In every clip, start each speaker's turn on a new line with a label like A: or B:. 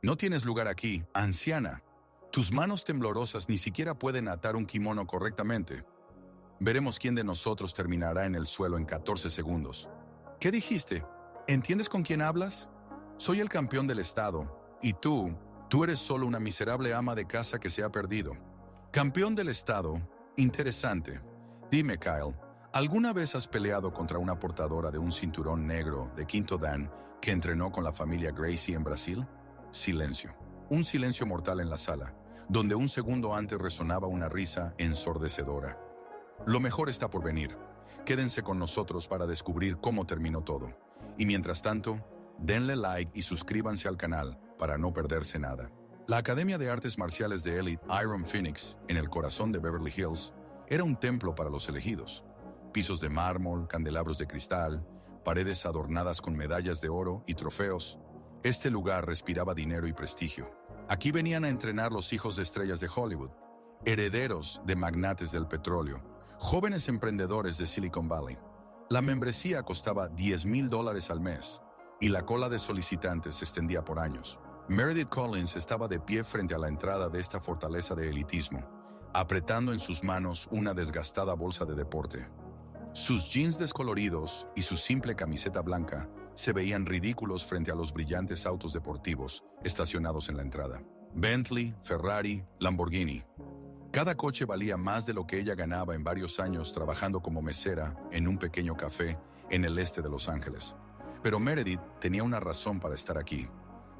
A: No tienes lugar aquí, anciana. Tus manos temblorosas ni siquiera pueden atar un kimono correctamente. Veremos quién de nosotros terminará en el suelo en 14 segundos. ¿Qué dijiste? ¿Entiendes con quién hablas? Soy el campeón del estado, y tú eres solo una miserable ama de casa que se ha perdido. Campeón del estado, interesante. Dime, Kyle, ¿alguna vez has peleado contra una portadora de un cinturón negro de quinto dan que entrenó con la familia Gracie en Brasil? Silencio. Un silencio mortal en la sala, donde un segundo antes resonaba una risa ensordecedora. Lo mejor está por venir. Quédense con nosotros para descubrir cómo terminó todo. Y mientras tanto, denle like y suscríbanse al canal para no perderse nada. La Academia de Artes Marciales de Elite Iron Phoenix, en el corazón de Beverly Hills, era un templo para los elegidos. Pisos de mármol, candelabros de cristal, paredes adornadas con medallas de oro y trofeos. Este lugar respiraba dinero y prestigio. Aquí venían a entrenar los hijos de estrellas de Hollywood, herederos de magnates del petróleo, jóvenes emprendedores de Silicon Valley. La membresía costaba $10,000 al mes y la cola de solicitantes se extendía por años. Meredith Collins estaba de pie frente a la entrada de esta fortaleza de elitismo, apretando en sus manos una desgastada bolsa de deporte. Sus jeans descoloridos y su simple camiseta blanca se veían ridículos frente a los brillantes autos deportivos estacionados en la entrada. Bentley, Ferrari, Lamborghini. Cada coche valía más de lo que ella ganaba en varios años trabajando como mesera en un pequeño café en el este de Los Ángeles. Pero Meredith tenía una razón para estar aquí.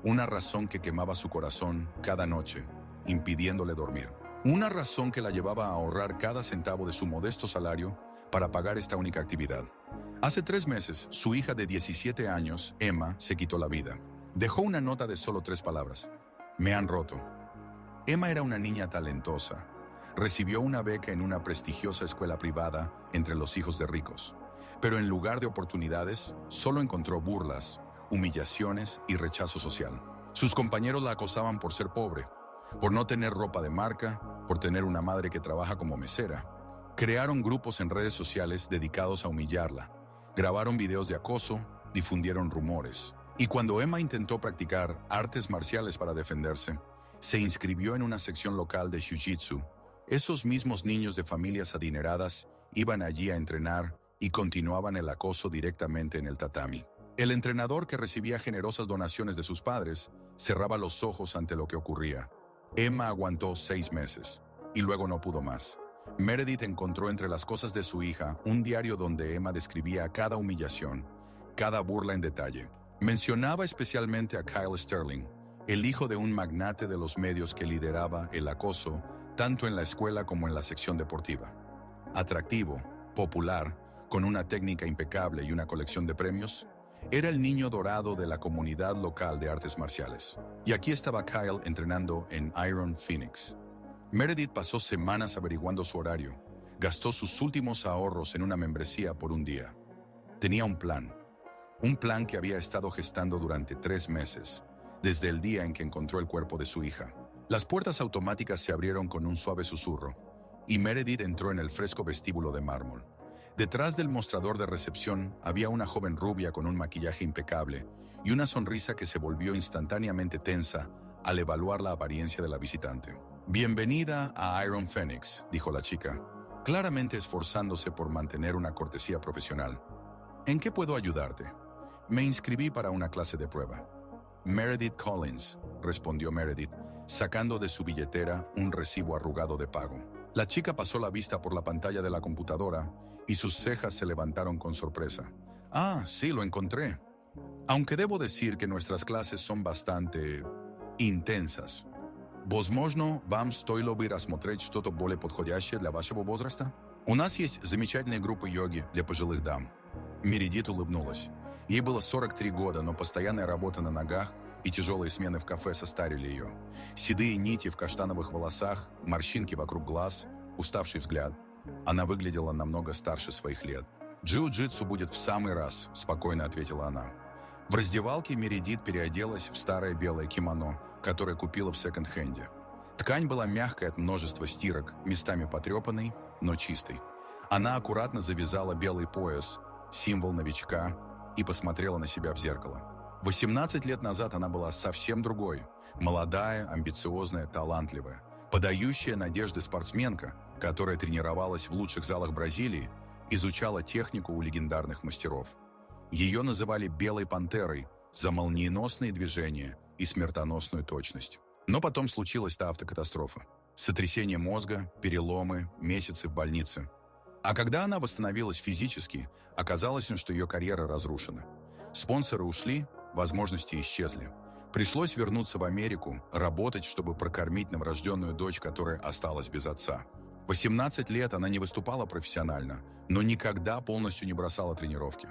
A: Una razón que quemaba su corazón cada noche, impidiéndole dormir. Una razón que la llevaba a ahorrar cada centavo de su modesto salario para pagar esta única actividad. Hace 3 meses, su hija de 17 años, Emma, se quitó la vida. Dejó una nota de solo 3 palabras. Me han roto. Emma era una niña talentosa. Recibió una beca en una prestigiosa escuela privada entre los hijos de ricos. Pero en lugar de oportunidades, solo encontró burlas, humillaciones y rechazo social. Sus compañeros la acosaban por ser pobre, por no tener ropa de marca, por tener una madre que trabaja como mesera. Crearon grupos en redes sociales dedicados a humillarla. Grabaron videos de acoso, difundieron rumores. Y cuando Emma intentó practicar artes marciales para defenderse, se inscribió en una sección local de Jiu-Jitsu. Esos mismos niños de familias adineradas iban allí a entrenar y continuaban el acoso directamente en el tatami. El entrenador, que recibía generosas donaciones de sus padres, cerraba los ojos ante lo que ocurría. Emma aguantó 6 meses y luego no pudo más. Meredith encontró entre las cosas de su hija un diario donde Emma describía cada humillación, cada burla en detalle. Mencionaba especialmente a Kyle Sterling, el hijo de un magnate de los medios que lideraba el acoso tanto en la escuela como en la sección deportiva. Atractivo, popular, con una técnica impecable y una colección de premios, era el niño dorado de la comunidad local de artes marciales. Y aquí estaba Kyle entrenando en Iron Phoenix. Meredith pasó semanas averiguando su horario. Gastó sus últimos ahorros en una membresía por un día. Tenía un plan que había estado gestando durante 3 meses, desde el día en que encontró el cuerpo de su hija. Las puertas automáticas se abrieron con un suave susurro, y Meredith entró en el fresco vestíbulo de mármol. Detrás del mostrador de recepción había una joven rubia con un maquillaje impecable y una sonrisa que se volvió instantáneamente tensa al evaluar la apariencia de la visitante. Bienvenida a Iron Phoenix, dijo la chica, claramente esforzándose por mantener una cortesía profesional. ¿En qué puedo ayudarte? Me inscribí para una clase de prueba. Meredith Collins, respondió Meredith, sacando de su billetera un recibo arrugado de pago. La chica pasó la vista por la pantalla de la computadora y sus cejas se levantaron con sorpresa. Ah, sí, lo encontré. Aunque debo decir que nuestras clases son bastante intensas. Возможно, вам стоило бы рассмотреть что-то более подходящее для вашего возраста? У нас есть замечательная группа йоги для пожилых дам. Мередит улыбнулась. Ей было 43 года, но постоянная работа на ногах и тяжелые смены в кафе состарили ее. Седые нити в каштановых волосах, морщинки вокруг глаз, уставший взгляд. Она выглядела намного старше своих лет. «Джиу-джитсу будет в самый раз», — спокойно ответила она. В раздевалке Мередит переоделась в старое белое кимоно, которое купила в секонд-хенде. Ткань была мягкой от множества стирок, местами потрепанной, но чистой. Она аккуратно завязала белый пояс, символ новичка, и посмотрела на себя в зеркало. 18 лет назад она была совсем другой. Молодая, амбициозная, талантливая. Подающая надежды спортсменка, которая тренировалась в лучших залах Бразилии, изучала технику у легендарных мастеров. Ее называли «белой пантерой» за молниеносные движения и смертоносную точность. Но потом случилась та автокатастрофа. Сотрясение мозга, переломы, месяцы в больнице. А когда она восстановилась физически, оказалось, что ее карьера разрушена. Спонсоры ушли, возможности исчезли. Пришлось вернуться в Америку, работать, чтобы прокормить новорожденную дочь, которая осталась без отца. 18 лет она не выступала профессионально, но никогда полностью не бросала тренировки.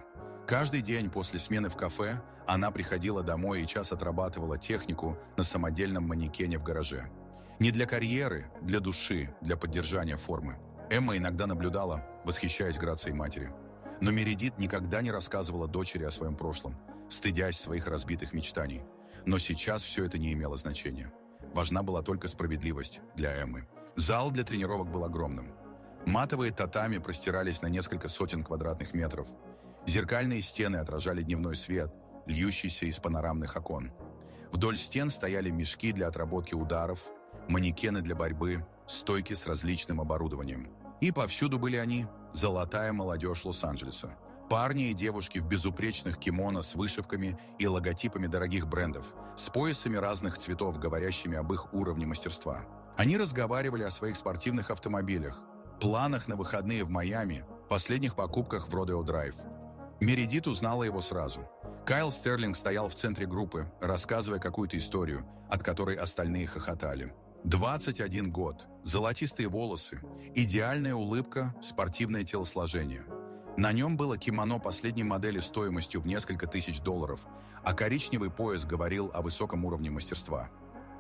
A: Каждый день после смены в кафе она приходила домой и час отрабатывала технику на самодельном манекене в гараже. Не для карьеры, для души, для поддержания формы. Эмма иногда наблюдала, восхищаясь грацией матери. Но Мередит никогда не рассказывала дочери о своем прошлом, стыдясь своих разбитых мечтаний. Но сейчас все это не имело значения. Важна была только справедливость для Эммы. Зал для тренировок был огромным. Матовые татами простирались на несколько сотен квадратных метров. Зеркальные стены отражали дневной свет, льющийся из панорамных окон. Вдоль стен стояли мешки для отработки ударов, манекены для борьбы, стойки с различным оборудованием. И повсюду были они – золотая молодежь Лос-Анджелеса. Парни и девушки в безупречных кимоно с вышивками и логотипами дорогих брендов, с поясами разных цветов, говорящими об их уровне мастерства. Они разговаривали о своих спортивных автомобилях, планах на выходные в Майами, последних покупках в Родео Драйв. Мередит узнала его сразу. Кайл Стерлинг стоял в центре группы, рассказывая какую-то историю, от которой остальные хохотали. 21 год, золотистые волосы, идеальная улыбка, спортивное телосложение. На нем было кимоно последней модели стоимостью в несколько тысяч долларов, а коричневый пояс говорил о высоком уровне мастерства.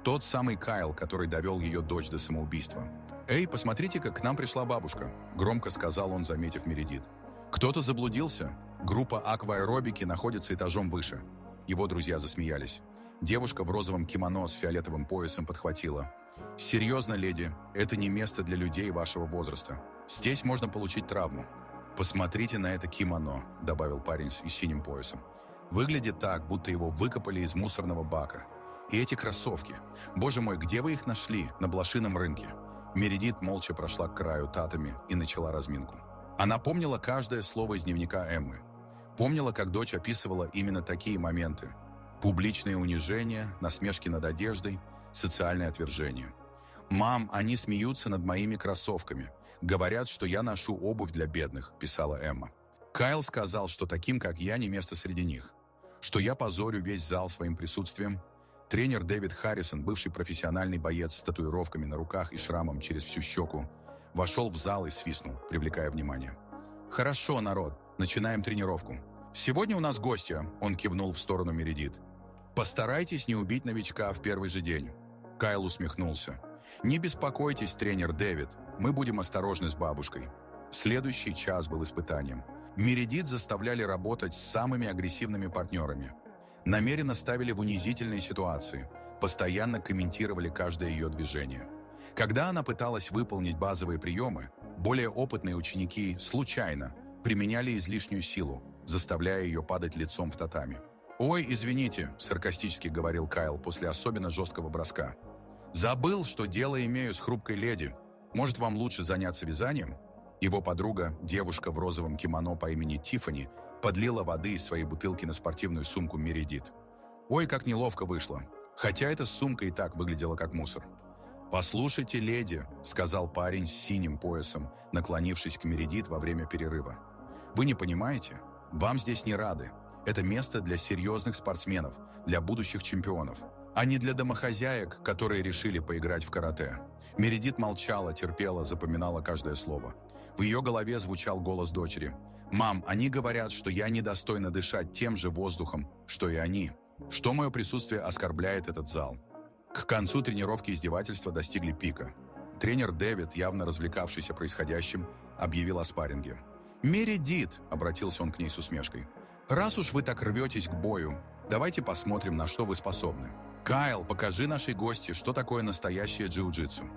A: Тот самый Кайл, который довел ее дочь до самоубийства. «Эй, посмотрите-ка, к нам пришла бабушка», — громко сказал он, заметив Мередит. «Кто-то заблудился? Группа акваэробики находится этажом выше». Его друзья засмеялись. Девушка в розовом кимоно с фиолетовым поясом подхватила. «Серьезно, леди, это не место для людей вашего возраста. Здесь можно получить травму». «Посмотрите на это кимоно», — добавил парень с синим поясом. «Выглядит так, будто его выкопали из мусорного бака. И эти кроссовки. Боже мой, где вы их нашли? На блошином рынке?» Мередит молча прошла к краю татами и начала разминку. Она помнила каждое слово из дневника Эммы. Помнила, как дочь описывала именно такие моменты. Публичное унижение, насмешки над одеждой, социальное отвержение. «Мам, они смеются над моими кроссовками. Говорят, что я ношу обувь для бедных», – писала Эмма. Кайл сказал, что таким, как я, не место среди них. Что я позорю весь зал своим присутствием. Тренер Дэвид Харрисон, бывший профессиональный боец с татуировками на руках и шрамом через всю щеку, вошел в зал и свистнул, привлекая внимание. «Хорошо, народ, начинаем тренировку. Сегодня у нас гостья», – он кивнул в сторону Мередит. «Постарайтесь не убить новичка в первый же день». Кайл усмехнулся. «Не беспокойтесь, тренер Дэвид, мы будем осторожны с бабушкой». Следующий час был испытанием. Мередит заставляли работать с самыми агрессивными партнерами. Намеренно ставили в унизительные ситуации, постоянно комментировали каждое ее движение. Когда она пыталась выполнить базовые приемы, более опытные ученики случайно применяли излишнюю силу, заставляя ее падать лицом в татами. «Ой, извините», – саркастически говорил Кайл после особенно жесткого броска. «Забыл, что дело имею с хрупкой леди. Может, вам лучше заняться вязанием?» Его подруга, девушка в розовом кимоно по имени Тиффани, подлила воды из своей бутылки на спортивную сумку Мередит. «Ой, как неловко вышло. Хотя эта сумка и так выглядела как мусор». «Послушайте, леди», – сказал парень с синим поясом, наклонившись к Мередит во время перерыва. «Вы не понимаете? Вам здесь не рады. Это место для серьезных спортсменов, для будущих чемпионов, а не для домохозяек, которые решили поиграть в карате». Мередит молчала, терпела, запоминала каждое слово. В ее голове звучал голос дочери. «Мам, они говорят, что я недостойна дышать тем же воздухом, что и они. Что мое присутствие оскорбляет этот зал». К концу тренировки издевательства достигли пика. Тренер Дэвид, явно развлекавшийся происходящим, объявил о спарринге. «Мередит», — обратился он к ней с усмешкой, — «раз уж вы так рветесь к бою, давайте посмотрим, на что вы способны. Кайл, покажи нашей гости, что такое настоящее джиу-джитсу».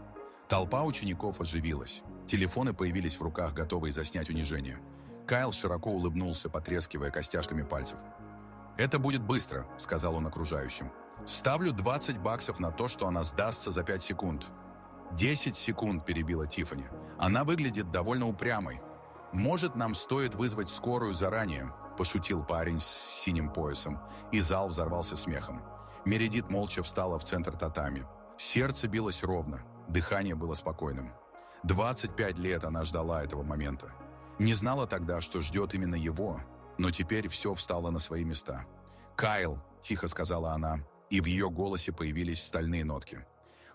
A: Толпа учеников оживилась. Телефоны появились в руках, готовые заснять унижение. Кайл широко улыбнулся, потрескивая костяшками пальцев. «Это будет быстро», — сказал он окружающим. «Ставлю $20 на то, что она сдастся за 5 секунд». 10 секунд, перебила Тиффани. Она выглядит довольно упрямой. «Может, нам стоит вызвать скорую заранее?» – пошутил парень с синим поясом, и зал взорвался смехом. Мередит молча встала в центр татами. Сердце билось ровно, дыхание было спокойным. 25 лет она ждала этого момента. Не знала тогда, что ждет именно его, но теперь все встало на свои места. «Кайл», – тихо сказала она, и в ее голосе появились стальные нотки.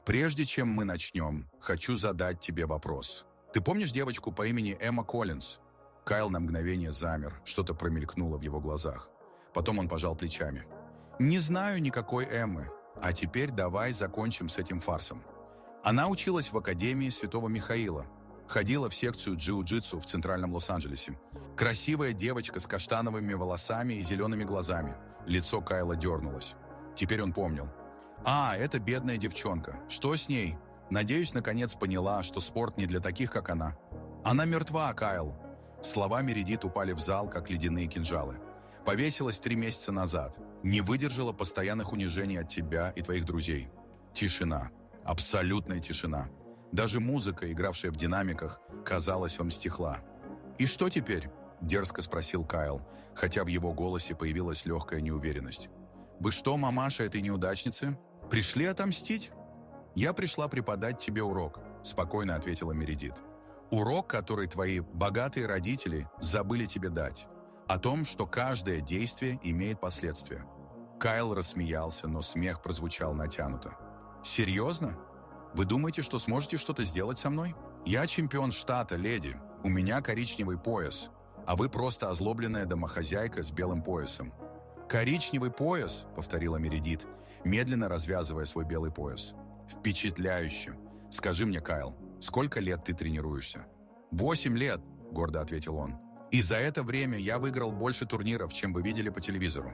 A: «Прежде чем мы начнем, хочу задать тебе вопрос. Ты помнишь девочку по имени Эмма Коллинз?» Кайл на мгновение замер, что-то промелькнуло в его глазах. Потом он пожал плечами. «Не знаю никакой Эммы. А теперь давай закончим с этим фарсом». Она училась в Академии Святого Михаила. Ходила в секцию джиу-джитсу в Центральном Лос-Анджелесе. Красивая девочка с каштановыми волосами и зелеными глазами. Лицо Кайла дернулось. Теперь он помнил. «А, это бедная девчонка. Что с ней? Надеюсь, наконец поняла, что спорт не для таких, как она». «Она мертва, Кайл». Слова Мередит упали в зал, как ледяные кинжалы. «Повесилась 3 месяца назад. Не выдержала постоянных унижений от тебя и твоих друзей». Тишина. Абсолютная тишина. Даже музыка, игравшая в динамиках, казалось, вам стихла. «И что теперь?» – дерзко спросил Кайл, хотя в его голосе появилась легкая неуверенность. «Вы что, мамаша этой неудачницы? Пришли отомстить?» «Я пришла преподать тебе урок», – спокойно ответила Мередит. «Урок, который твои богатые родители забыли тебе дать. О том, что каждое действие имеет последствия». Кайл рассмеялся, но смех прозвучал натянуто. «Серьезно? Вы думаете, что сможете что-то сделать со мной? Я чемпион штата, леди. У меня коричневый пояс, а вы просто озлобленная домохозяйка с белым поясом». «Коричневый пояс», — повторила Мередит, медленно развязывая свой белый пояс. «Впечатляюще. Скажи мне, Кайл, сколько лет ты тренируешься?» 8 лет», — гордо ответил он. «И за это время я выиграл больше турниров, чем вы видели по телевизору».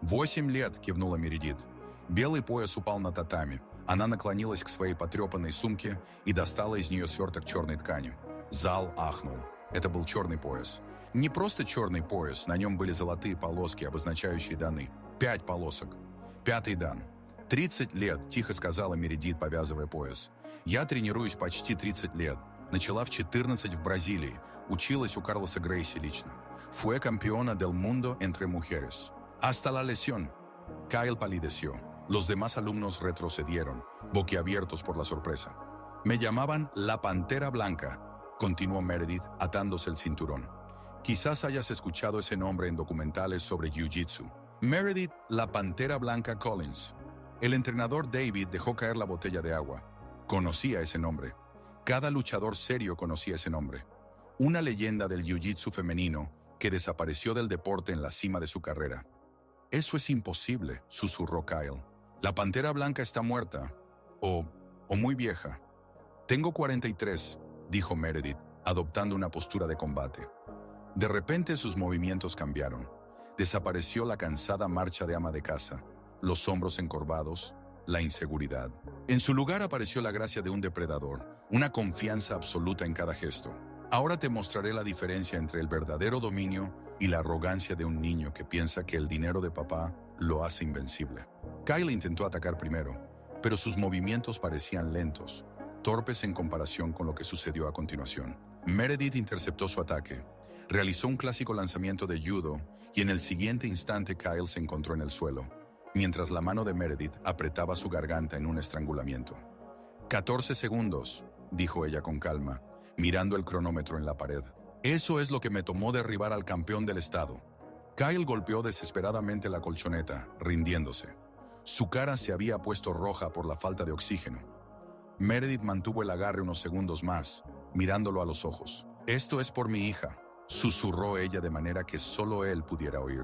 A: 8 лет», — кивнула Мередит. Белый пояс упал на татами. Она наклонилась к своей потрепанной сумке и достала из нее сверток черной ткани. Зал ахнул. Это был черный пояс. Не просто черный пояс, на нем были золотые полоски, обозначающие даны. 5 полосок. 5-й дан. 30 лет, тихо сказала Мередит, повязывая пояс. «Я тренируюсь почти 30 лет. Начала в 14 в Бразилии. Училась у Карлоса Грейси лично. Fue campeona del mundo entre mujeres. Hasta la lesión». Kyle palideció. Los demás alumnos retrocedieron, boquiabiertos por la sorpresa. «Me llamaban la Pantera Blanca», continuó Meredith, atándose el cinturón. Quizás hayas escuchado ese nombre en documentales sobre Jiu-Jitsu. Meredith, la Pantera Blanca Collins. El entrenador David dejó caer la botella de agua. Conocía ese nombre. Cada luchador serio conocía ese nombre. Una leyenda del Jiu-Jitsu femenino que desapareció del deporte en la cima de su carrera. «Eso es imposible», susurró Kyle. «La Pantera Blanca está muerta. O muy vieja». «Tengo 43», dijo Meredith, adoptando una postura de combate. De repente sus movimientos cambiaron. Desapareció la cansada marcha de ama de casa, los hombros encorvados, la inseguridad. En su lugar apareció la gracia de un depredador, una confianza absoluta en cada gesto. «Ahora te mostraré la diferencia entre el verdadero dominio y la arrogancia de un niño que piensa que el dinero de papá lo hace invencible». Kyle intentó atacar primero, pero sus movimientos parecían lentos, torpes en comparación con lo que sucedió a continuación. Meredith interceptó su ataque, realizó un clásico lanzamiento de judo y en el siguiente instante Kyle se encontró en el suelo, mientras la mano de Meredith apretaba su garganta en un estrangulamiento. 14 segundos, dijo ella con calma, mirando el cronómetro en la pared. «Eso es lo que me tomó derribar al campeón del estado». Kyle golpeó desesperadamente la colchoneta, rindiéndose. Su cara se había puesto roja por la falta de oxígeno. Meredith mantuvo el agarre unos segundos más, mirándolo a los ojos. «Esto es por mi hija», susurró ella de manera que solo él pudiera oír.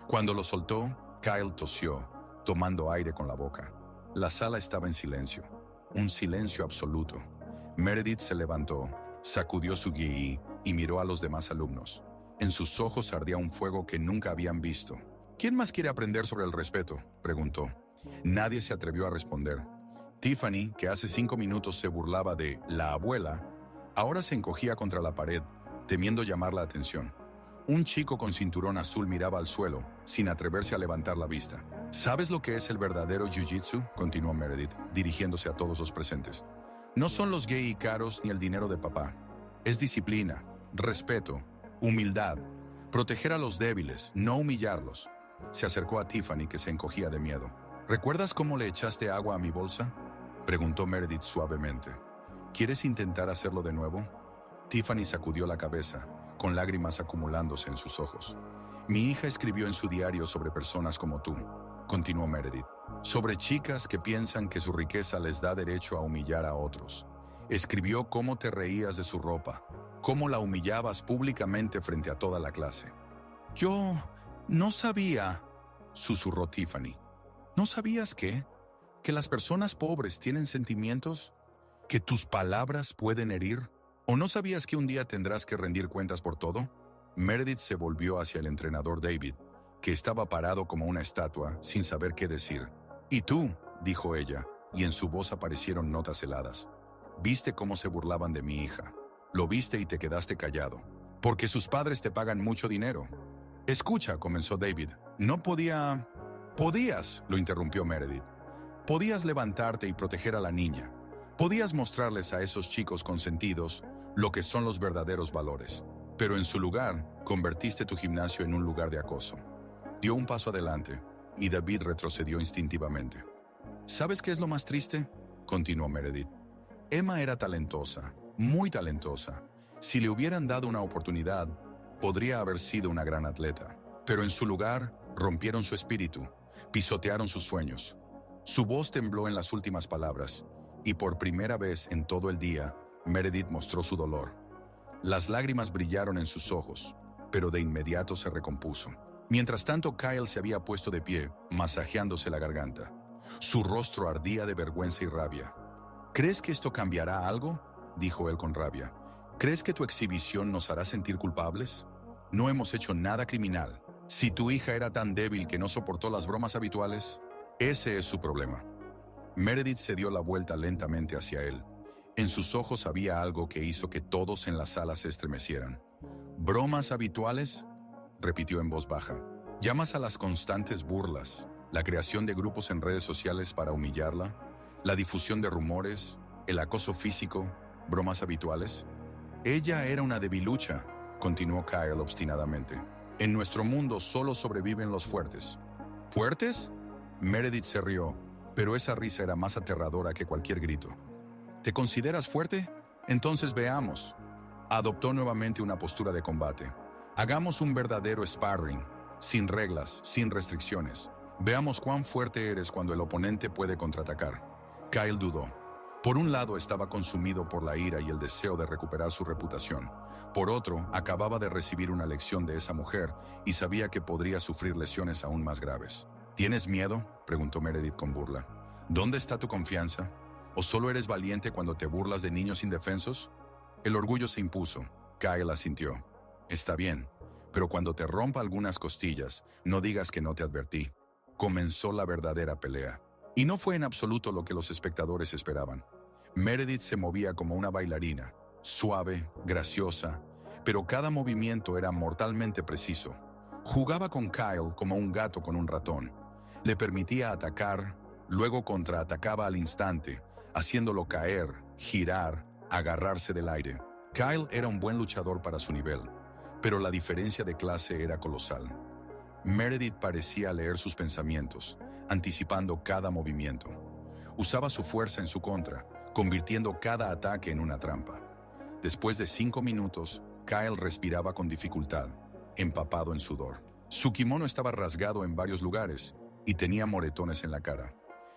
A: Cuando lo soltó, Kyle tosió, tomando aire con la boca. La sala estaba en silencio, un silencio absoluto. Meredith se levantó, sacudió su gi y miró a los demás alumnos. En sus ojos ardía un fuego que nunca habían visto. «¿Quién más quiere aprender sobre el respeto?», preguntó. Nadie se atrevió a responder. Tiffany, que hace 5 minutos se burlaba de la abuela, ahora se encogía contra la pared, temiendo llamar la atención. Un chico con cinturón azul miraba al suelo, sin atreverse a levantar la vista. ¿Sabes lo que es el verdadero jiu-jitsu?, continuó Meredith, dirigiéndose a todos los presentes. No son los gay y caros ni el dinero de papá. Es disciplina, respeto, humildad, proteger a los débiles, no humillarlos. Se acercó a Tiffany, que se encogía de miedo. ¿Recuerdas cómo le echaste agua a mi bolsa?, preguntó Meredith suavemente. ¿Quieres intentar hacerlo de nuevo? Tiffany sacudió la cabeza, con lágrimas acumulándose en sus ojos. Mi hija escribió en su diario sobre personas como tú, continuó Meredith, sobre chicas que piensan que su riqueza les da derecho a humillar a otros. Escribió cómo te reías de su ropa, cómo la humillabas públicamente frente a toda la clase. Yo no sabía, susurró Tiffany. ¿No sabías qué? ¿Que las personas pobres tienen sentimientos? ¿Que tus palabras pueden herir? ¿O no sabías que un día tendrás que rendir cuentas por todo? Meredith se volvió hacia el entrenador David, que estaba parado como una estatua, sin saber qué decir. «¿Y tú?», dijo ella, y en su voz aparecieron notas heladas. «Viste cómo se burlaban de mi hija. Lo viste y te quedaste callado. Porque sus padres te pagan mucho dinero». «Escucha», comenzó David. «No podía...» «Podías», lo interrumpió Meredith. «Podías levantarte y proteger a la niña. Podías mostrarles a esos chicos consentidos lo que son los verdaderos valores. Pero en su lugar, convertiste tu gimnasio en un lugar de acoso». Dio un paso adelante, y David retrocedió instintivamente. ¿Sabes qué es lo más triste?, continuó Meredith. Emma era talentosa, muy talentosa. Si le hubieran dado una oportunidad, podría haber sido una gran atleta. Pero en su lugar, rompieron su espíritu, pisotearon sus sueños. Su voz tembló en las últimas palabras, y por primera vez en todo el día, Meredith mostró su dolor. Las lágrimas brillaron en sus ojos, pero de inmediato se recompuso. Mientras tanto, Kyle se había puesto de pie, masajeándose la garganta. Su rostro ardía de vergüenza y rabia. ¿Crees que esto cambiará algo?, dijo él con rabia. ¿Crees que tu exhibición nos hará sentir culpables? No hemos hecho nada criminal. Si tu hija era tan débil que no soportó las bromas habituales, ese es su problema. Meredith se dio la vuelta lentamente hacia él. En sus ojos había algo que hizo que todos en la sala se estremecieran. ¿Bromas habituales?, repitió en voz baja. ¿Llamas a las constantes burlas, la creación de grupos en redes sociales para humillarla, la difusión de rumores, el acoso físico, bromas habituales? Ella era una debilucha, continuó Kyle obstinadamente. En nuestro mundo solo sobreviven los fuertes. ¿Fuertes? Meredith se rió, pero esa risa era más aterradora que cualquier grito. ¿Te consideras fuerte? Entonces veamos. Adoptó nuevamente una postura de combate. Hagamos un verdadero sparring, sin reglas, sin restricciones. Veamos cuán fuerte eres cuando el oponente puede contraatacar. Kyle dudó. Por un lado estaba consumido por la ira y el deseo de recuperar su reputación. Por otro, acababa de recibir una lección de esa mujer y sabía que podría sufrir lesiones aún más graves. ¿Tienes miedo?, preguntó Meredith con burla. ¿Dónde está tu confianza? ¿O solo eres valiente cuando te burlas de niños indefensos? El orgullo se impuso. Kyle asintió. Está bien, pero cuando te rompa algunas costillas, no digas que no te advertí. Comenzó la verdadera pelea. Y no fue en absoluto lo que los espectadores esperaban. Meredith se movía como una bailarina, suave, graciosa, pero cada movimiento era mortalmente preciso. Jugaba con Kyle como un gato con un ratón. Le permitía atacar, luego contraatacaba al instante, haciéndolo caer, girar, agarrarse del aire. Kyle era un buen luchador para su nivel, pero la diferencia de clase era colosal. Meredith parecía leer sus pensamientos, anticipando cada movimiento. Usaba su fuerza en su contra, convirtiendo cada ataque en una trampa. Después de 5 minutos, Kyle respiraba con dificultad, empapado en sudor. Su kimono estaba rasgado en varios lugares y tenía moretones en la cara.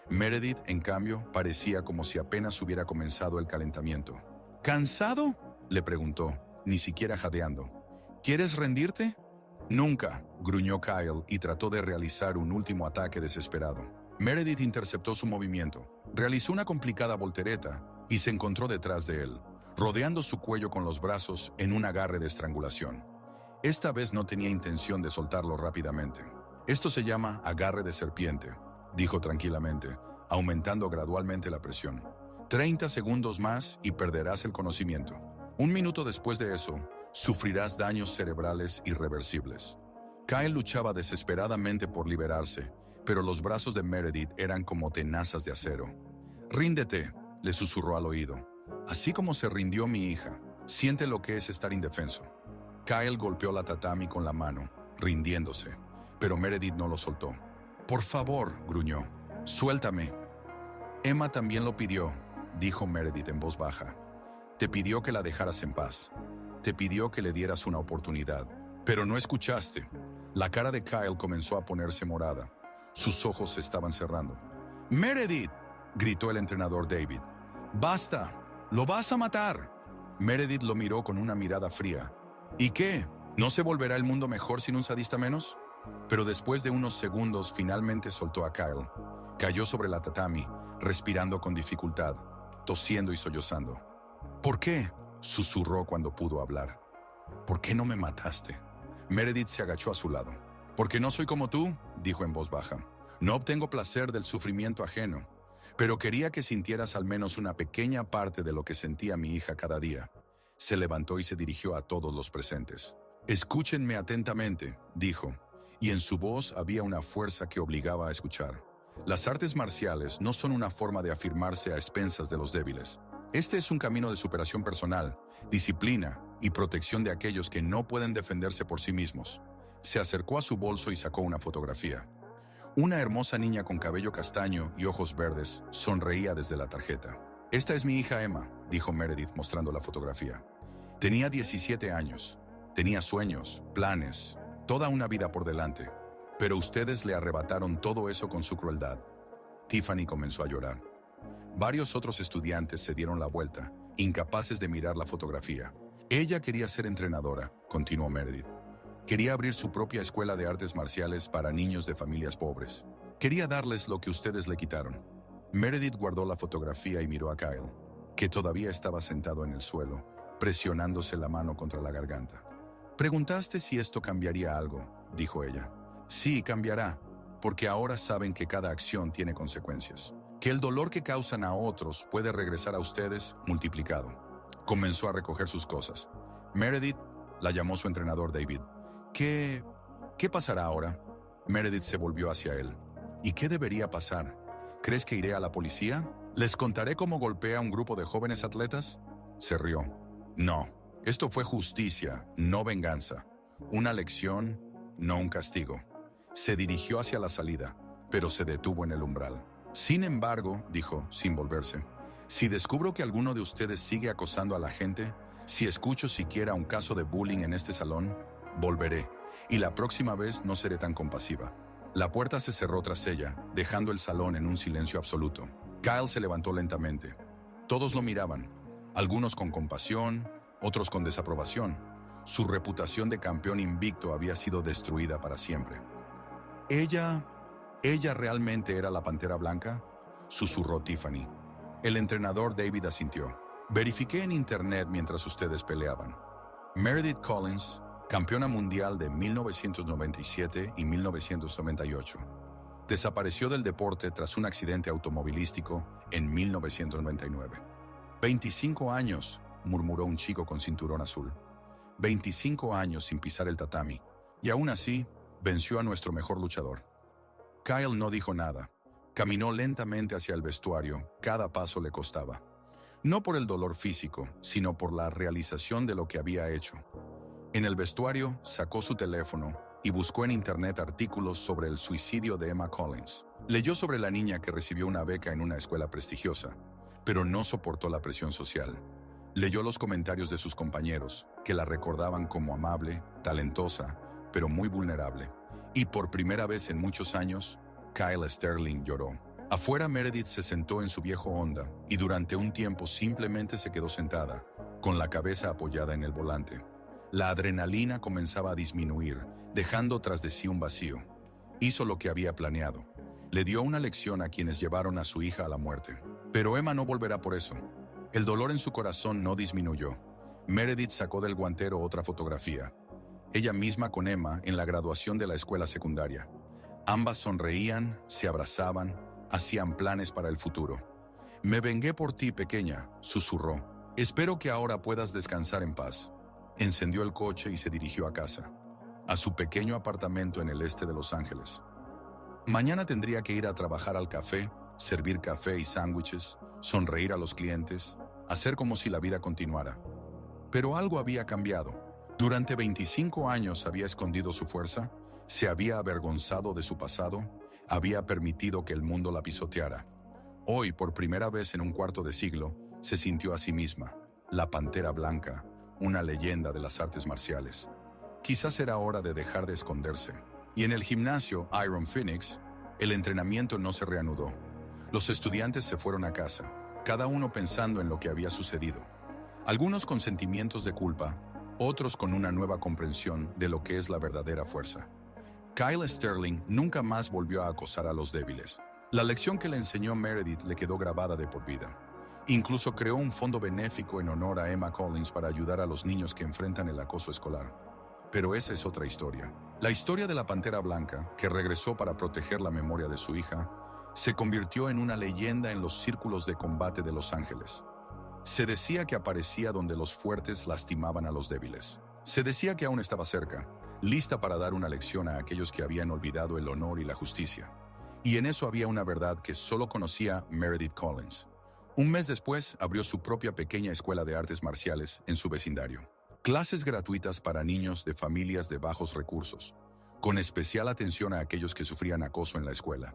A: Meredith, en cambio, parecía como si apenas hubiera comenzado el calentamiento. ¿Cansado?, le preguntó, ni siquiera jadeando. ¿Quieres rendirte? Nunca, gruñó Kyle y trató de realizar un último ataque desesperado. Meredith interceptó su movimiento, realizó una complicada voltereta y se encontró detrás de él, rodeando su cuello con los brazos en un agarre de estrangulación. Esta vez no tenía intención de soltarlo rápidamente. Esto se llama agarre de serpiente, dijo tranquilamente, aumentando gradualmente la presión. 30 segundos más y perderás el conocimiento. 1 minuto después de eso, Sufrirás daños cerebrales irreversibles. Kyle luchaba desesperadamente por liberarse, pero los brazos de Meredith eran como tenazas de acero. «Ríndete», le susurró al oído. «Así como se rindió mi hija. Siente lo que es estar indefenso». Kyle golpeó la tatami con la mano, rindiéndose, pero Meredith no lo soltó. «Por favor», gruñó, «suéltame». «Emma también lo pidió», dijo Meredith en voz baja. «Te pidió que la dejaras en paz. Te pidió que le dieras una oportunidad. Pero no escuchaste». La cara de Kyle comenzó a ponerse morada. Sus ojos se estaban cerrando. «¡Meredith!», gritó el entrenador David. «¡Basta! ¡Lo vas a matar!». Meredith lo miró con una mirada fría. «¿Y qué? ¿No se volverá el mundo mejor sin un sadista menos?». Pero después de unos segundos finalmente soltó a Kyle. Cayó sobre la tatami, respirando con dificultad, tosiendo y sollozando. «¿Por qué?», susurró cuando pudo hablar. «¿Por qué no me mataste?». Meredith se agachó a su lado. «Porque no soy como tú», dijo en voz baja. «No obtengo placer del sufrimiento ajeno, pero quería que sintieras al menos una pequeña parte de lo que sentía mi hija cada día». Se levantó y se dirigió a todos los presentes. «Escúchenme atentamente», dijo, y en su voz había una fuerza que obligaba a escuchar. «Las artes marciales no son una forma de afirmarse a expensas de los débiles. Este es un camino de superación personal, disciplina y protección de aquellos que no pueden defenderse por sí mismos». Se acercó a su bolso y sacó una fotografía. Una hermosa niña con cabello castaño y ojos verdes sonreía desde la tarjeta. «Esta es mi hija Emma», dijo Meredith mostrando la fotografía. Tenía 17 años. Tenía sueños, planes, toda una vida por delante. Pero ustedes le arrebataron todo eso con su crueldad. Tiffany comenzó a llorar. Varios otros estudiantes se dieron la vuelta, incapaces de mirar la fotografía. «Ella quería ser entrenadora», continuó Meredith. «Quería abrir su propia escuela de artes marciales para niños de familias pobres. Quería darles lo que ustedes le quitaron». Meredith guardó la fotografía y miró a Kyle, que todavía estaba sentado en el suelo, presionándose la mano contra la garganta. «Preguntaste si esto cambiaría algo», dijo ella. «Sí, cambiará, porque ahora saben que cada acción tiene consecuencias. Que el dolor que causan a otros puede regresar a ustedes multiplicado». Comenzó a recoger sus cosas. «Meredith», la llamó su entrenador David. ¿Qué pasará ahora?» Meredith se volvió hacia él. «¿Y qué debería pasar? ¿Crees que iré a la policía? ¿Les contaré cómo golpeé a un grupo de jóvenes atletas?» Se rió. «No, esto fue justicia, no venganza. Una lección, no un castigo». Se dirigió hacia la salida, pero se detuvo en el umbral. «Sin embargo», dijo, sin volverse, «si descubro que alguno de ustedes sigue acosando a la gente, si escucho siquiera un caso de bullying en este salón, volveré, y la próxima vez no seré tan compasiva». La puerta se cerró tras ella, dejando el salón en un silencio absoluto. Kyle se levantó lentamente. Todos lo miraban, algunos con compasión, otros con desaprobación. Su reputación de campeón invicto había sido destruida para siempre. ¿Ella realmente era la Pantera Blanca?», susurró Tiffany. El entrenador David asintió. «Verifiqué en internet mientras ustedes peleaban. Meredith Collins, campeona mundial de 1997 y 1998. Desapareció del deporte tras un accidente automovilístico en 1999. 25 años», murmuró un chico con cinturón azul. 25 años sin pisar el tatami, y aún así venció a nuestro mejor luchador». Kyle no dijo nada. Caminó lentamente hacia el vestuario, cada paso le costaba. No por el dolor físico, sino por la realización de lo que había hecho. En el vestuario sacó su teléfono y buscó en internet artículos sobre el suicidio de Emma Collins. Leyó sobre la niña que recibió una beca en una escuela prestigiosa, pero no soportó la presión social. Leyó los comentarios de sus compañeros, que la recordaban como amable, talentosa, pero muy vulnerable. Y por primera vez en muchos años, Kyle Sterling lloró. Afuera, Meredith se sentó en su viejo Honda y durante un tiempo simplemente se quedó sentada, con la cabeza apoyada en el volante. La adrenalina comenzaba a disminuir, dejando tras de sí un vacío. Hizo lo que había planeado. Le dio una lección a quienes llevaron a su hija a la muerte. Pero Emma no volverá por eso. El dolor en su corazón no disminuyó. Meredith sacó del guantero otra fotografía. Ella misma con Emma en la graduación de la escuela secundaria. Ambas sonreían, se abrazaban, hacían planes para el futuro. «Me vengué por ti, pequeña», susurró. «Espero que ahora puedas descansar en paz». Encendió el coche y se dirigió a casa, a su pequeño apartamento en el este de Los Ángeles. Mañana tendría que ir a trabajar al café, servir café y sándwiches, sonreír a los clientes, hacer como si la vida continuara. Pero algo había cambiado. Durante 25 años había escondido su fuerza, se había avergonzado de su pasado, había permitido que el mundo la pisoteara. Hoy, por primera vez en un cuarto de siglo, se sintió a sí misma, la Pantera Blanca, una leyenda de las artes marciales. Quizás era hora de dejar de esconderse. Y en el gimnasio Iron Phoenix, el entrenamiento no se reanudó. Los estudiantes se fueron a casa, cada uno pensando en lo que había sucedido. Algunos con sentimientos de culpa, otros con una nueva comprensión de lo que es la verdadera fuerza. Kyle Sterling nunca más volvió a acosar a los débiles. La lección que le enseñó Meredith le quedó grabada de por vida. Incluso creó un fondo benéfico en honor a Emma Collins para ayudar a los niños que enfrentan el acoso escolar. Pero esa es otra historia. La historia de la Pantera Blanca, que regresó para proteger la memoria de su hija, se convirtió en una leyenda en los círculos de combate de Los Ángeles. Se decía que aparecía donde los fuertes lastimaban a los débiles. Se decía que aún estaba cerca, lista para dar una lección a aquellos que habían olvidado el honor y la justicia. Y en eso había una verdad que solo conocía Meredith Collins. Un mes después, abrió su propia pequeña escuela de artes marciales en su vecindario. Clases gratuitas para niños de familias de bajos recursos, con especial atención a aquellos que sufrían acoso en la escuela.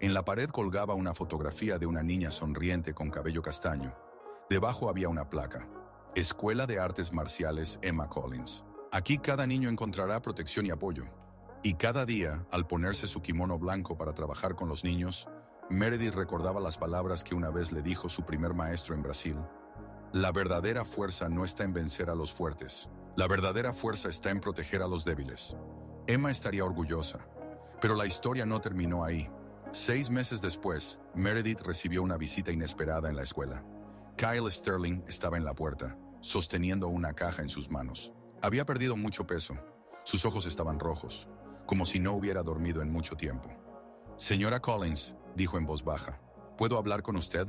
A: En la pared colgaba una fotografía de una niña sonriente con cabello castaño. Debajo había una placa: Escuela de Artes Marciales Emma Collins. Aquí cada niño encontrará protección y apoyo. Y cada día, al ponerse su kimono blanco para trabajar con los niños, Meredith recordaba las palabras que una vez le dijo su primer maestro en Brasil. La verdadera fuerza no está en vencer a los fuertes. La verdadera fuerza está en proteger a los débiles. Emma estaría orgullosa. Pero la historia no terminó ahí. 6 meses después, Meredith recibió una visita inesperada en la escuela. Kyle Sterling estaba en la puerta, sosteniendo una caja en sus manos. Había perdido mucho peso. Sus ojos estaban rojos, como si no hubiera dormido en mucho tiempo. «Señora Collins», dijo en voz baja, «¿puedo hablar con usted?»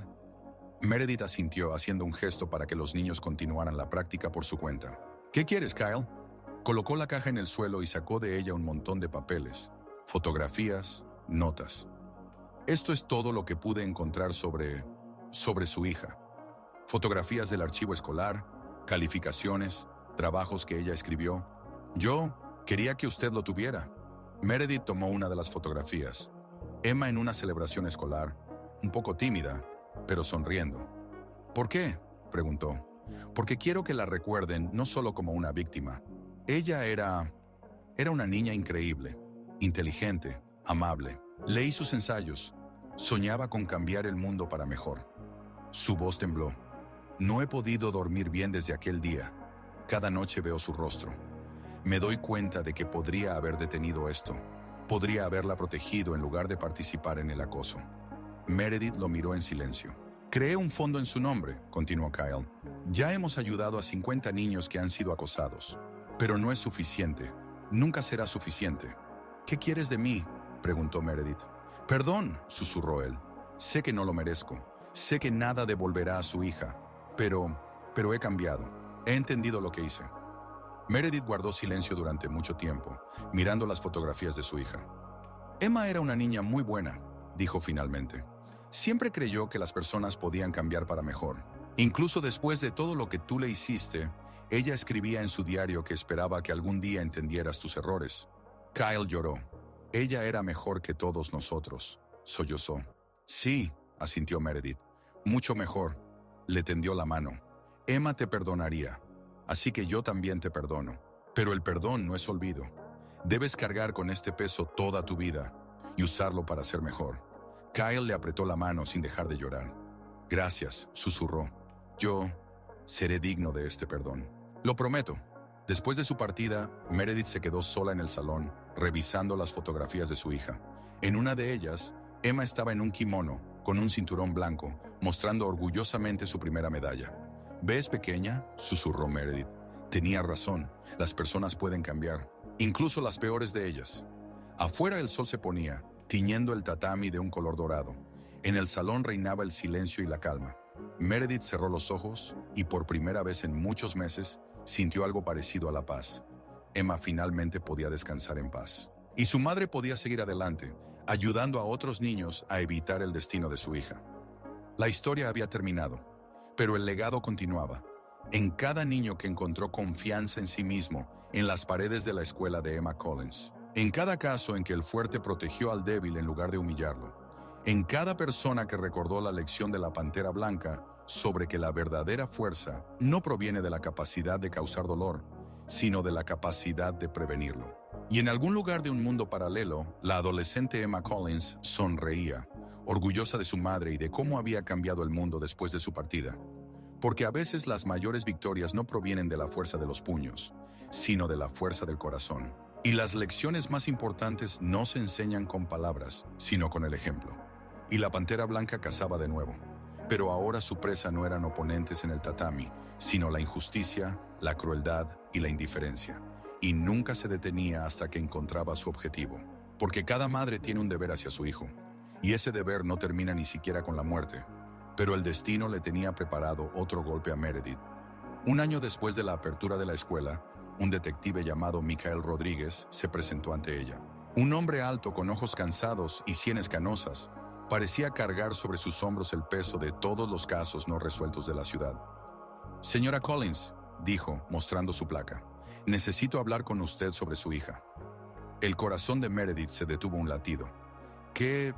A: Meredith asintió haciendo un gesto para que los niños continuaran la práctica por su cuenta. «¿Qué quieres, Kyle?» Colocó la caja en el suelo y sacó de ella un montón de papeles, fotografías, notas. Esto es todo lo que pude encontrar sobre su hija. Fotografías del archivo escolar, calificaciones, trabajos que ella escribió. Yo quería que usted lo tuviera. Meredith tomó una de las fotografías. Emma en una celebración escolar, un poco tímida, pero sonriendo. ¿Por qué?, preguntó. Porque quiero que la recuerden no solo como una víctima. Ella era una niña increíble, inteligente, amable. Leí sus ensayos. Soñaba con cambiar el mundo para mejor. Su voz tembló. No he podido dormir bien desde aquel día. Cada noche veo su rostro. Me doy cuenta de que podría haber detenido esto. Podría haberla protegido en lugar de participar en el acoso. Meredith lo miró en silencio. Creé un fondo en su nombre, continuó Kyle. Ya hemos ayudado a 50 niños que han sido acosados. Pero no es suficiente. Nunca será suficiente. ¿Qué quieres de mí?, preguntó Meredith. Perdón, susurró él. Sé que no lo merezco. Sé que nada devolverá a su hija. Pero he cambiado. He entendido lo que hice. Meredith guardó silencio durante mucho tiempo, mirando las fotografías de su hija. Emma era una niña muy buena, dijo finalmente. Siempre creyó que las personas podían cambiar para mejor. Incluso después de todo lo que tú le hiciste, ella escribía en su diario que esperaba que algún día entendieras tus errores. Kyle lloró. Ella era mejor que todos nosotros, sollozó. Sí, asintió Meredith. Mucho mejor. Le tendió la mano. Emma te perdonaría. Así que yo también te perdono. Pero el perdón no es olvido. Debes cargar con este peso toda tu vida y usarlo para ser mejor. Kyle le apretó la mano sin dejar de llorar. Gracias, susurró. Yo seré digno de este perdón. Lo prometo. Después de su partida, Meredith se quedó sola en el salón, revisando las fotografías de su hija. En una de ellas, Emma estaba en un kimono, con un cinturón blanco, mostrando orgullosamente su primera medalla. ¿Ves, pequeña?, susurró Meredith. Tenía razón, las personas pueden cambiar, incluso las peores de ellas. Afuera el sol se ponía, tiñendo el tatami de un color dorado. En el salón reinaba el silencio y la calma. Meredith cerró los ojos y por primera vez en muchos meses sintió algo parecido a la paz. Emma finalmente podía descansar en paz. Y su madre podía seguir adelante, ayudando a otros niños a evitar el destino de su hija. La historia había terminado, pero el legado continuaba. En cada niño que encontró confianza en sí mismo en las paredes de la escuela de Emma Collins. En cada caso en que el fuerte protegió al débil en lugar de humillarlo. En cada persona que recordó la lección de la Pantera Blanca sobre que la verdadera fuerza no proviene de la capacidad de causar dolor, sino de la capacidad de prevenirlo. Y en algún lugar de un mundo paralelo, la adolescente Emma Collins sonreía, orgullosa de su madre y de cómo había cambiado el mundo después de su partida. Porque a veces las mayores victorias no provienen de la fuerza de los puños, sino de la fuerza del corazón. Y las lecciones más importantes no se enseñan con palabras, sino con el ejemplo. Y la Pantera Blanca cazaba de nuevo. Pero ahora su presa no eran oponentes en el tatami, sino la injusticia, la crueldad y la indiferencia. Y nunca se detenía hasta que encontraba su objetivo. Porque cada madre tiene un deber hacia su hijo. Y ese deber no termina ni siquiera con la muerte. Pero el destino le tenía preparado otro golpe a Meredith. Un año después de la apertura de la escuela, un detective llamado Michael Rodríguez se presentó ante ella. Un hombre alto con ojos cansados y sienes canosas, parecía cargar sobre sus hombros el peso de todos los casos no resueltos de la ciudad. Señora Collins, dijo, mostrando su placa, necesito hablar con usted sobre su hija. El corazón de Meredith se detuvo un latido. ¿Qué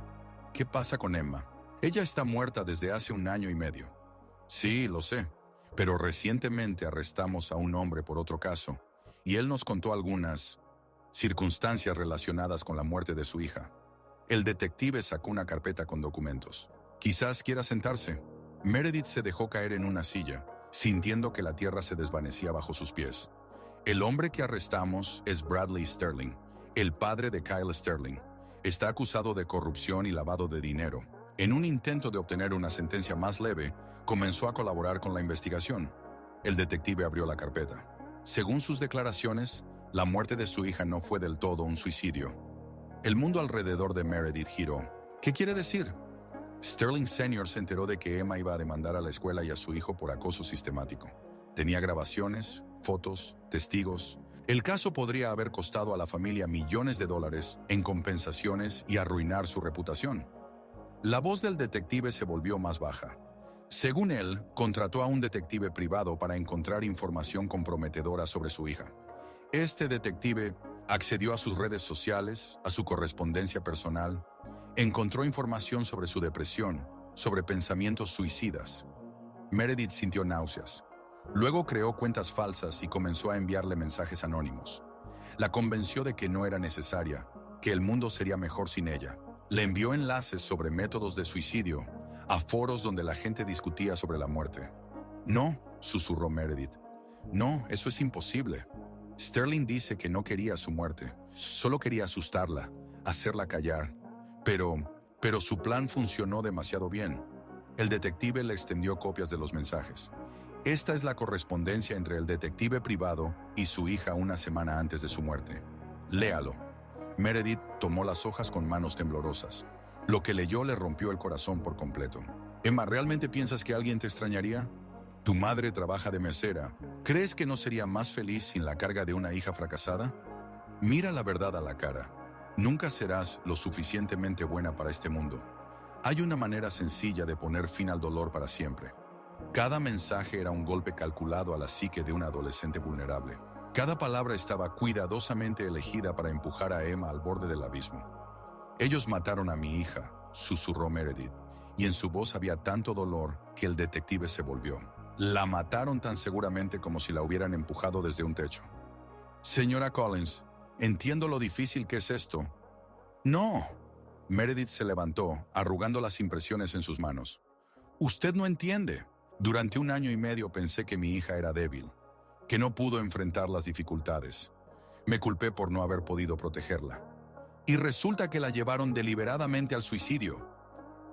A: pasa con Emma? Ella está muerta desde hace 1 año y medio. Sí, lo sé, pero recientemente arrestamos a un hombre por otro caso, y él nos contó algunas circunstancias relacionadas con la muerte de su hija. El detective sacó una carpeta con documentos. Quizás quiera sentarse. Meredith se dejó caer en una silla, sintiendo que la tierra se desvanecía bajo sus pies. El hombre que arrestamos es Bradley Sterling, el padre de Kyle Sterling. Está acusado de corrupción y lavado de dinero. En un intento de obtener una sentencia más leve, comenzó a colaborar con la investigación. El detective abrió la carpeta. Según sus declaraciones, la muerte de su hija no fue del todo un suicidio. El mundo alrededor de Meredith giró. ¿Qué quiere decir? Sterling Sr. se enteró de que Emma iba a demandar a la escuela y a su hijo por acoso sistemático. Tenía grabaciones, fotos, testigos. El caso podría haber costado a la familia millones de dólares en compensaciones y arruinar su reputación. La voz del detective se volvió más baja. Según él, contrató a un detective privado para encontrar información comprometedora sobre su hija. Este detective accedió a sus redes sociales, a su correspondencia personal, encontró información sobre su depresión, sobre pensamientos suicidas. Meredith sintió náuseas. Luego creó cuentas falsas y comenzó a enviarle mensajes anónimos. La convenció de que no era necesaria, que el mundo sería mejor sin ella. Le envió enlaces sobre métodos de suicidio a foros donde la gente discutía sobre la muerte. No, susurró Meredith. No, eso es imposible. Sterling dice que no quería su muerte, solo quería asustarla, hacerla callar. Pero su plan funcionó demasiado bien. El detective le extendió copias de los mensajes. Esta es la correspondencia entre el detective privado y su hija 1 semana antes de su muerte. Léalo. Meredith tomó las hojas con manos temblorosas. Lo que leyó le rompió el corazón por completo. Emma, ¿realmente piensas que alguien te extrañaría? Tu madre trabaja de mesera. ¿Crees que no sería más feliz sin la carga de una hija fracasada? Mira la verdad a la cara. Nunca serás lo suficientemente buena para este mundo. Hay una manera sencilla de poner fin al dolor para siempre. Cada mensaje era un golpe calculado a la psique de una adolescente vulnerable. Cada palabra estaba cuidadosamente elegida para empujar a Emma al borde del abismo. Ellos mataron a mi hija, susurró Meredith, y en su voz había tanto dolor que el detective se volvió. La mataron tan seguramente como si la hubieran empujado desde un techo. Señora Collins, entiendo lo difícil que es esto. No. Meredith se levantó, arrugando las impresiones en sus manos. Usted no entiende. Durante 1 año y medio pensé que mi hija era débil, que no pudo enfrentar las dificultades. Me culpé por no haber podido protegerla. Y resulta que la llevaron deliberadamente al suicidio.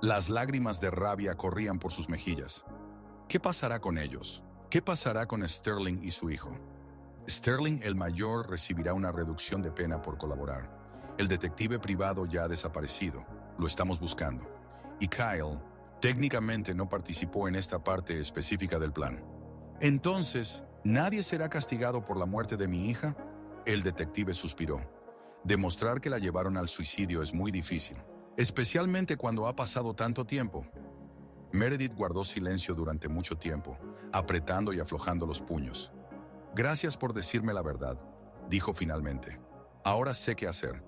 A: Las lágrimas de rabia corrían por sus mejillas. ¿Qué pasará con ellos? ¿Qué pasará con Sterling y su hijo? Sterling, el mayor, recibirá una reducción de pena por colaborar. El detective privado ya ha desaparecido. Lo estamos buscando. Y Kyle técnicamente no participó en esta parte específica del plan. Entonces, ¿Nadie será castigado por la muerte de mi hija? El detective suspiró. Demostrar que la llevaron al suicidio es muy difícil, especialmente cuando ha pasado tanto tiempo. Meredith guardó silencio durante mucho tiempo, apretando y aflojando los puños. Gracias por decirme la verdad, dijo finalmente. Ahora sé qué hacer.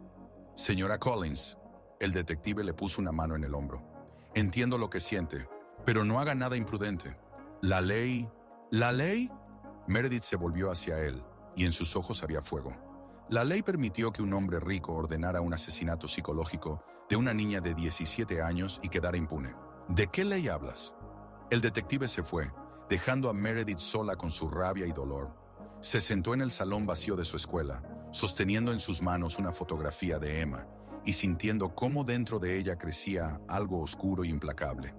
A: Señora Collins, el detective le puso una mano en el hombro. Entiendo lo que siente, pero no haga nada imprudente. La ley... ¿La ley? Meredith se volvió hacia él, y en sus ojos había fuego. La ley permitió que un hombre rico ordenara un asesinato psicológico de una niña de 17 años y quedara impune. ¿De qué ley hablas? El detective se fue, dejando a Meredith sola con su rabia y dolor. Se sentó en el salón vacío de su escuela, sosteniendo en sus manos una fotografía de Emma y sintiendo cómo dentro de ella crecía algo oscuro y implacable.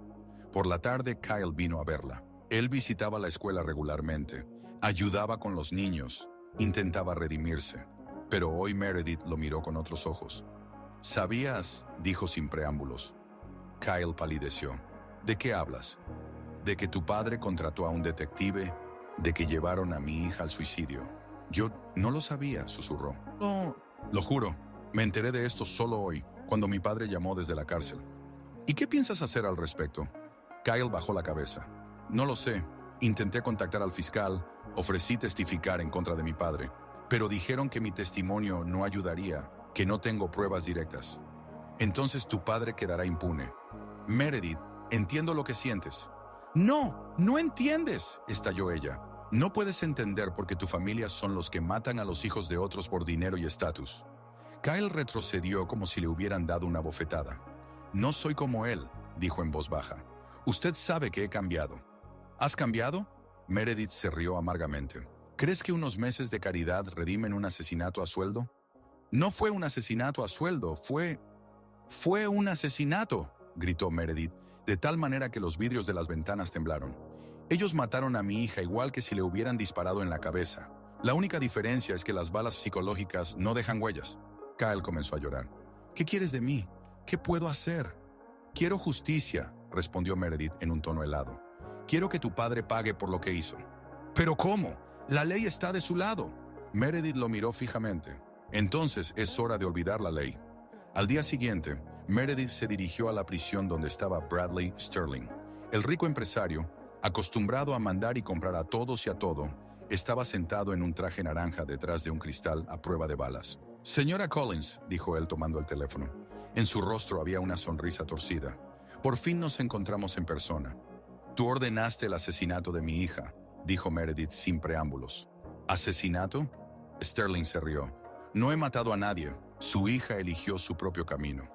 A: Por la tarde, Kyle vino a verla. Él visitaba la escuela regularmente, ayudaba con los niños, intentaba redimirse. Pero hoy Meredith lo miró con otros ojos. ¿Sabías?, dijo sin preámbulos. Kyle palideció. ¿De qué hablas? ¿De que tu padre contrató a un detective? ¿De que llevaron a mi hija al suicidio? Yo no lo sabía, susurró. No, lo juro. Me enteré de esto solo hoy, cuando mi padre llamó desde la cárcel. ¿Y qué piensas hacer al respecto? Kyle bajó la cabeza. No lo sé. Intenté contactar al fiscal, ofrecí testificar en contra de mi padre, pero dijeron que mi testimonio no ayudaría, que no tengo pruebas directas. Entonces tu padre quedará impune. Meredith, entiendo lo que sientes. No, no entiendes, estalló ella. No puedes entender porque tu familia son los que matan a los hijos de otros por dinero y estatus. Kyle retrocedió como si le hubieran dado una bofetada. No soy como él, dijo en voz baja. Usted sabe que he cambiado. ¿Has cambiado? Meredith se rió amargamente. ¿Crees que unos meses de caridad redimen un asesinato a sueldo? No fue un asesinato a sueldo, fue un asesinato, gritó Meredith, de tal manera que los vidrios de las ventanas temblaron. Ellos mataron a mi hija igual que si le hubieran disparado en la cabeza. La única diferencia es que las balas psicológicas no dejan huellas. Kyle comenzó a llorar. ¿Qué quieres de mí? ¿Qué puedo hacer? Quiero justicia, respondió Meredith en un tono helado. Quiero que tu padre pague por lo que hizo. ¿Pero cómo? La ley está de su lado. Meredith lo miró fijamente. Entonces es hora de olvidar la ley. Al día siguiente, Meredith se dirigió a la prisión donde estaba Bradley Sterling. El rico empresario, acostumbrado a mandar y comprar a todos y a todo, estaba sentado en un traje naranja detrás de un cristal a prueba de balas. Señora Collins, dijo él tomando el teléfono. En su rostro había una sonrisa torcida. Por fin nos encontramos en persona. Tú ordenaste el asesinato de mi hija, dijo Meredith sin preámbulos. ¿Asesinato? Sterling se rió. No he matado a nadie. Su hija eligió su propio camino.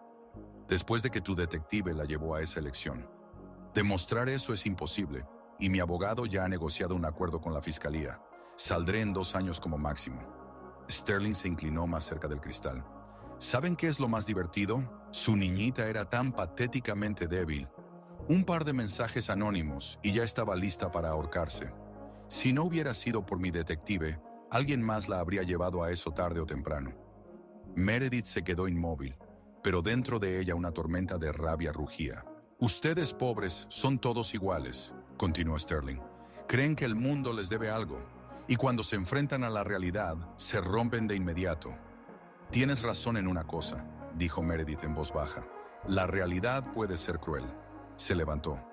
A: Después de que tu detective la llevó a esa elección. Demostrar eso es imposible, y mi abogado ya ha negociado un acuerdo con la fiscalía. Saldré en 2 años como máximo. Sterling se inclinó más cerca del cristal. ¿Saben qué es lo más divertido? Su niñita era tan patéticamente débil. Un par de mensajes anónimos y ya estaba lista para ahorcarse. Si no hubiera sido por mi detective, alguien más la habría llevado a eso tarde o temprano. Meredith se quedó inmóvil, pero dentro de ella una tormenta de rabia rugía. Ustedes pobres son todos iguales, continuó Sterling. Creen que el mundo les debe algo, y cuando se enfrentan a la realidad, se rompen de inmediato. Tienes razón en una cosa, dijo Meredith en voz baja. La realidad puede ser cruel. Se levantó.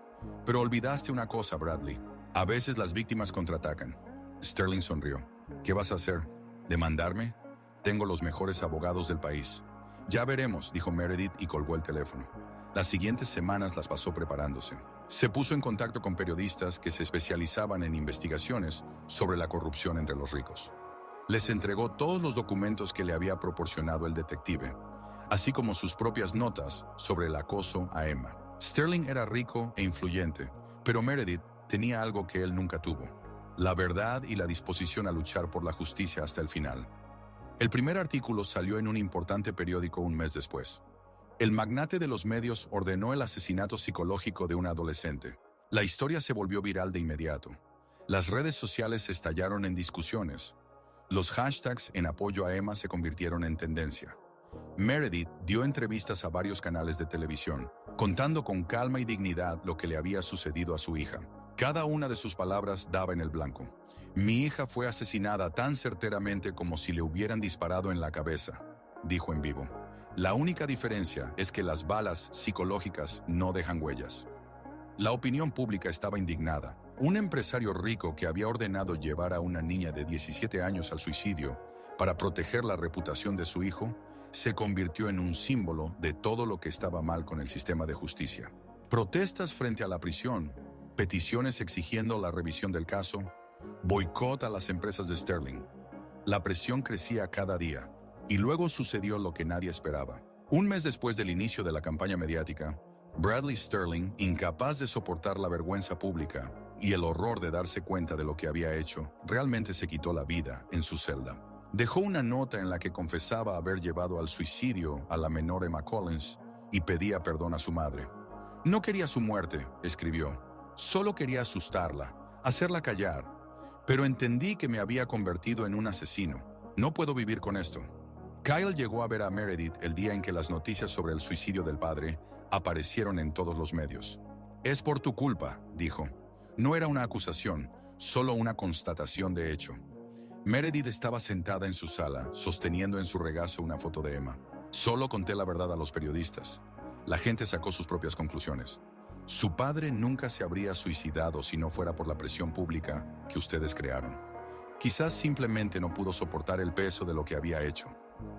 A: Pero olvidaste una cosa, Bradley. A veces las víctimas contraatacan. Sterling sonrió. ¿Qué vas a hacer? ¿Demandarme? Tengo los mejores abogados del país. Ya veremos, dijo Meredith y colgó el teléfono. Las siguientes semanas las pasó preparándose. Se puso en contacto con periodistas que se especializaban en investigaciones sobre la corrupción entre los ricos. Les entregó todos los documentos que le había proporcionado el detective, así como sus propias notas sobre el acoso a Emma. Sterling era rico e influyente, pero Meredith tenía algo que él nunca tuvo: la verdad y la disposición a luchar por la justicia hasta el final. El primer artículo salió en un importante periódico un mes después. El magnate de los medios ordenó el asesinato psicológico de un adolescente. La historia se volvió viral de inmediato. Las redes sociales estallaron en discusiones. Los hashtags en apoyo a Emma se convirtieron en tendencia. Meredith dio entrevistas a varios canales de televisión, contando con calma y dignidad lo que le había sucedido a su hija. Cada una de sus palabras daba en el blanco. Mi hija fue asesinada tan certeramente como si le hubieran disparado en la cabeza, dijo en vivo. La única diferencia es que las balas psicológicas no dejan huellas. La opinión pública estaba indignada. Un empresario rico que había ordenado llevar a una niña de 17 años al suicidio para proteger la reputación de su hijo, se convirtió en un símbolo de todo lo que estaba mal con el sistema de justicia. Protestas frente a la prisión, peticiones exigiendo la revisión del caso, boicot a las empresas de Sterling. La presión crecía cada día, y luego sucedió lo que nadie esperaba. Un mes después del inicio de la campaña mediática, Bradley Sterling, incapaz de soportar la vergüenza pública y el horror de darse cuenta de lo que había hecho, realmente se quitó la vida en su celda. Dejó una nota en la que confesaba haber llevado al suicidio a la menor Emma Collins y pedía perdón a su madre. No quería su muerte, escribió. Solo quería asustarla, hacerla callar. Pero entendí que me había convertido en un asesino. No puedo vivir con esto. Kyle llegó a ver a Meredith el día en que las noticias sobre el suicidio del padre aparecieron en todos los medios. Es por tu culpa, dijo. No era una acusación, solo una constatación de hecho. Meredith estaba sentada en su sala, sosteniendo en su regazo una foto de Emma. Solo conté la verdad a los periodistas. La gente sacó sus propias conclusiones. Su padre nunca se habría suicidado si no fuera por la presión pública que ustedes crearon. Quizás simplemente no pudo soportar el peso de lo que había hecho.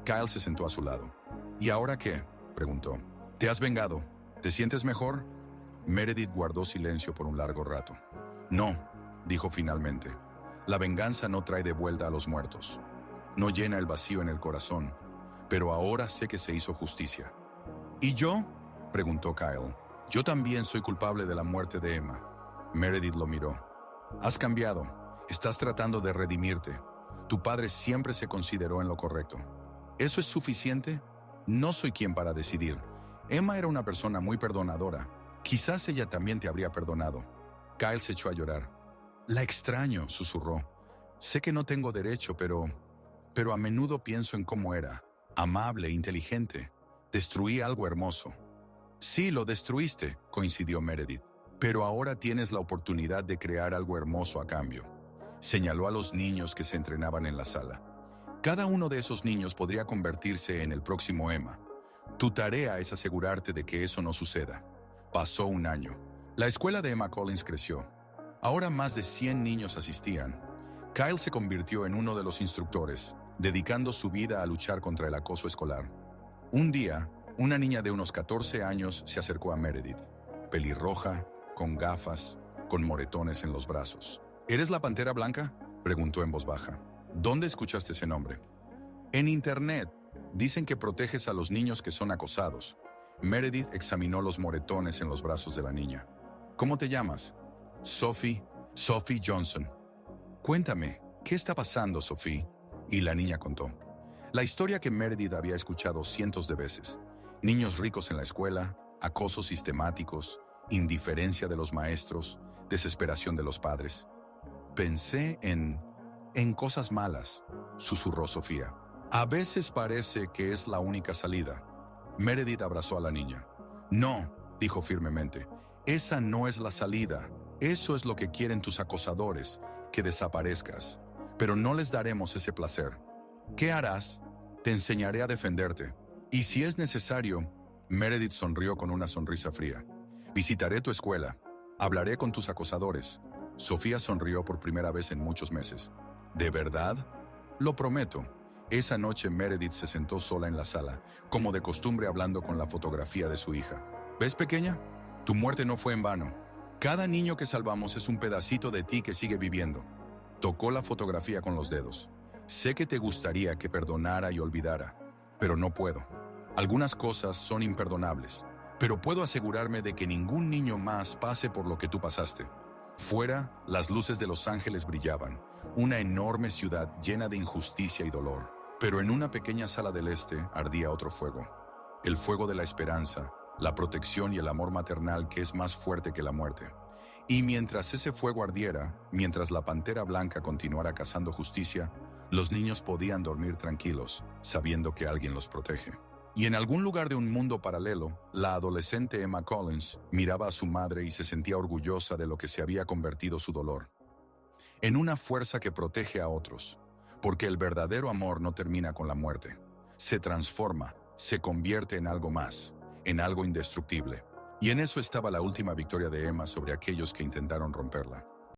A: Kyle se sentó a su lado. ¿Y ahora qué?, preguntó. ¿Te has vengado? ¿Te sientes mejor? Meredith guardó silencio por un largo rato. No, dijo finalmente. La venganza no trae de vuelta a los muertos. No llena el vacío en el corazón. Pero ahora sé que se hizo justicia. ¿Y yo?, preguntó Kyle. Yo también soy culpable de la muerte de Emma. Meredith lo miró. Has cambiado. Estás tratando de redimirte. Tu padre siempre se consideró en lo correcto. ¿Eso es suficiente? No soy quien para decidir. Emma era una persona muy perdonadora. Quizás ella también te habría perdonado. Kyle se echó a llorar. La extraño, susurró. Sé que no tengo derecho, pero a menudo pienso en cómo era. Amable, inteligente. Destruí algo hermoso. Sí, lo destruiste, coincidió Meredith. Pero ahora tienes la oportunidad de crear algo hermoso a cambio. Señaló a los niños que se entrenaban en la sala. Cada uno de esos niños podría convertirse en el próximo Emma. Tu tarea es asegurarte de que eso no suceda. Pasó un año. La escuela de Emma Collins creció. Ahora más de 100 niños asistían. Kyle se convirtió en uno de los instructores, dedicando su vida a luchar contra el acoso escolar. Un día, una niña de unos 14 años se acercó a Meredith, pelirroja, con gafas, con moretones en los brazos. ¿Eres la Pantera Blanca?, preguntó en voz baja. ¿Dónde escuchaste ese nombre? En internet. Dicen que proteges a los niños que son acosados. Meredith examinó los moretones en los brazos de la niña. ¿Cómo te llamas? Sophie Johnson. Cuéntame, ¿qué está pasando, Sophie? Y la niña contó. La historia que Meredith había escuchado cientos de veces. Niños ricos en la escuela, acosos sistemáticos, indiferencia de los maestros, desesperación de los padres. Pensé en cosas malas, susurró Sofía. A veces parece que es la única salida. Meredith abrazó a la niña. No, dijo firmemente, esa no es la salida. Eso es lo que quieren tus acosadores, que desaparezcas. Pero no les daremos ese placer. ¿Qué harás? Te enseñaré a defenderte. Y si es necesario, Meredith sonrió con una sonrisa fría. Visitaré tu escuela. Hablaré con tus acosadores. Sofía sonrió por primera vez en muchos meses. ¿De verdad? Lo prometo. Esa noche Meredith se sentó sola en la sala, como de costumbre hablando con la fotografía de su hija. ¿Ves, pequeña? Tu muerte no fue en vano. Cada niño que salvamos es un pedacito de ti que sigue viviendo. Tocó la fotografía con los dedos. Sé que te gustaría que perdonara y olvidara, pero no puedo. Algunas cosas son imperdonables, pero puedo asegurarme de que ningún niño más pase por lo que tú pasaste. Fuera, las luces de Los Ángeles brillaban, una enorme ciudad llena de injusticia y dolor. Pero en una pequeña sala del este ardía otro fuego. El fuego de la esperanza, la protección y el amor maternal que es más fuerte que la muerte. Y mientras ese fuego ardiera, mientras la Pantera Blanca continuara cazando justicia, los niños podían dormir tranquilos, sabiendo que alguien los protege. Y en algún lugar de un mundo paralelo, la adolescente Emma Collins miraba a su madre y se sentía orgullosa de lo que se había convertido su dolor. En una fuerza que protege a otros, porque el verdadero amor no termina con la muerte. Se transforma, se convierte en algo más, en algo indestructible. Y en eso estaba la última victoria de Emma sobre aquellos que intentaron romperla.